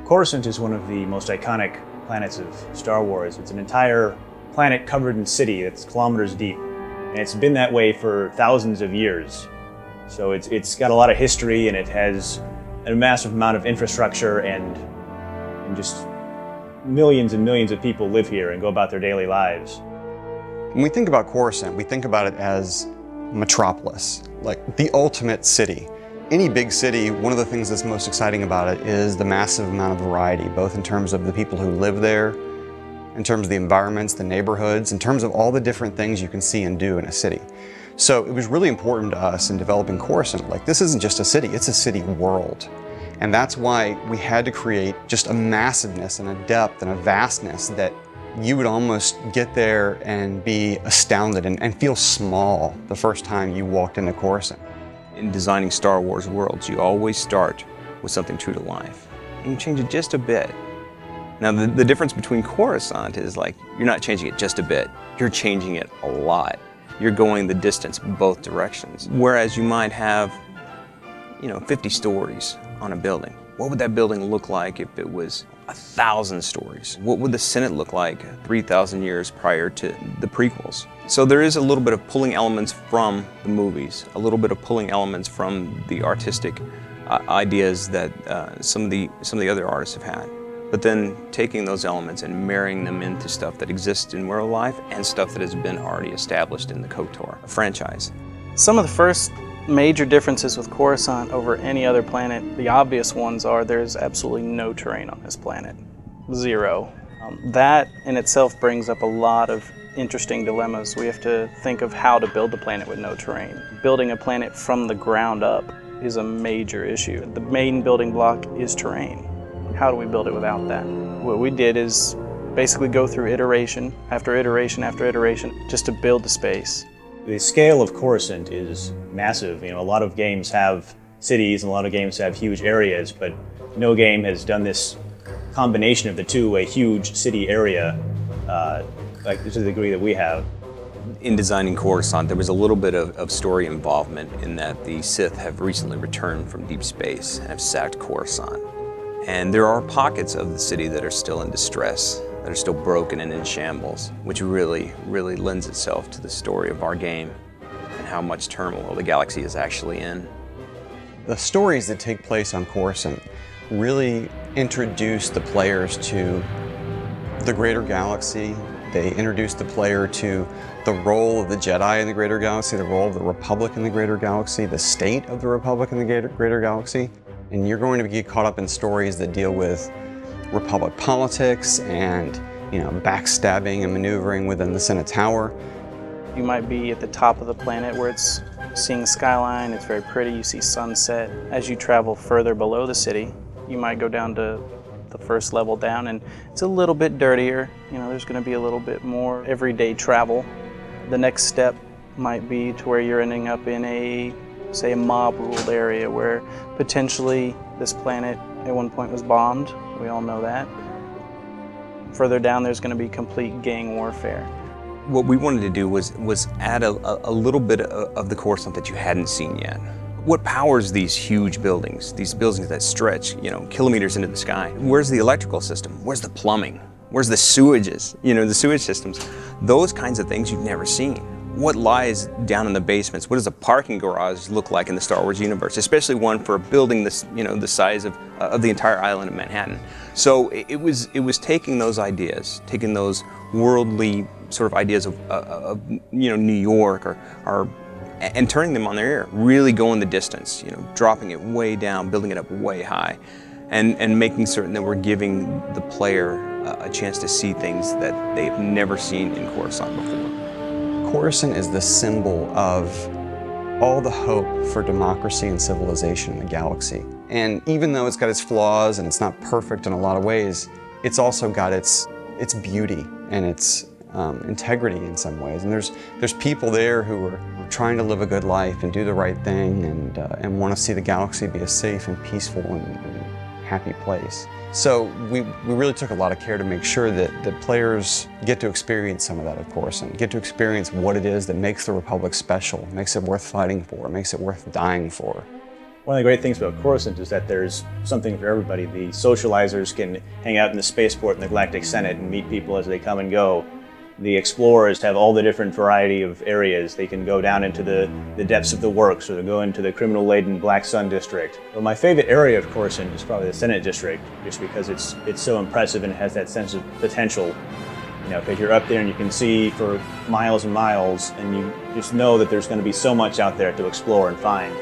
Coruscant is one of the most iconic planets of Star Wars. It's an entire planet covered in city that's kilometers deep. And it's been that way for thousands of years. So it's got a lot of history, and it has a massive amount of infrastructure, and just millions and millions of people live here and go about their daily lives. When we think about Coruscant, we think about it as metropolis, like the ultimate city. Any big city, one of the things that's most exciting about it is the massive amount of variety, both in terms of the people who live there, in terms of the environments, the neighborhoods, in terms of all the different things you can see and do in a city. So it was really important to us in developing Coruscant, like this isn't just a city, it's a city world. And that's why we had to create just a massiveness and a depth and a vastness that you would almost get there and be astounded and feel small the first time you walked into Coruscant. In designing Star Wars worlds, you always start with something true to life, and you change it just a bit. Now the difference between Coruscant is like, you're not changing it just a bit, you're changing it a lot. You're going the distance both directions. Whereas you might have, 50 stories on a building. What would that building look like if it was 1,000 stories? What would the Senate look like 3,000 years prior to the prequels? So there is a little bit of pulling elements from the movies, a little bit of pulling elements from the artistic ideas that some of the other artists have had. But then taking those elements and marrying them into stuff that exists in real life and stuff that has been already established in the KOTOR franchise. Some of the first major differences with Coruscant over any other planet, the obvious ones are there's absolutely no terrain on this planet. Zero. That in itself brings up a lot of interesting dilemmas. We have to think of how to build a planet with no terrain. Building a planet from the ground up is a major issue. The main building block is terrain. How do we build it without that? What we did is basically go through iteration after iteration after iteration just to build the space. The scale of Coruscant is massive. A lot of games have cities and a lot of games have huge areas, but no game has done this combination of the two, a huge city area, like to the degree that we have. In designing Coruscant, there was a little bit of story involvement in that the Sith have recently returned from deep space and have sacked Coruscant. And there are pockets of the city that are still in distress, that are still broken and in shambles, which really lends itself to the story of our game and how much turmoil the galaxy is actually in. The stories that take place on Coruscant really introduce the players to the greater galaxy. They introduce the player to the role of the Jedi in the greater galaxy, the role of the Republic in the greater galaxy, the state of the Republic in the greater galaxy. And you're going to get caught up in stories that deal with Republic politics and, backstabbing and maneuvering within the Senate Tower. You might be at the top of the planet where it's seeing the skyline, it's very pretty, you see sunset. As you travel further below the city, you might go down to the first level down and it's a little bit dirtier. There's going to be a little bit more everyday travel. The next step might be to where you're ending up in a mob-ruled area where potentially this planet at one point was bombed. We all know that. Further down, there's going to be complete gang warfare. What we wanted to do was add a little bit of the Coruscant that you hadn't seen yet. What powers these huge buildings, these buildings that stretch, kilometers into the sky? Where's the electrical system? Where's the plumbing? Where's the sewages? The sewage systems. Those kinds of things you've never seen. What lies down in the basements? What does a parking garage look like in the Star Wars universe, especially one for a building this, the size of the entire island of Manhattan? So it was taking those ideas, taking those worldly sort of ideas of New York and turning them on their ear, really going the distance, dropping it way down, building it up way high, and making certain that we're giving the player a chance to see things that they've never seen in Coruscant before. Coruscant is the symbol of all the hope for democracy and civilization in the galaxy. And even though it's got its flaws and it's not perfect in a lot of ways, it's also got its beauty and its integrity in some ways. And there's people there who are trying to live a good life and do the right thing and want to see the galaxy be a safe and peaceful and happy place. So we really took a lot of care to make sure that players get to experience some of that, of course, and get to experience what it is that makes the Republic special, makes it worth fighting for, makes it worth dying for. One of the great things about Coruscant is that there's something for everybody. The socializers can hang out in the spaceport in the Galactic Senate and meet people as they come and go. The explorers have all the different variety of areas. They can go down into the depths of the works, or they go into the criminal-laden Black Sun district. Well, my favorite area of Coruscant is probably the Senate district, just because it's so impressive and it has that sense of potential. You know, because you're up there and you can see for miles and miles, and you just know that there's going to be so much out there to explore and find.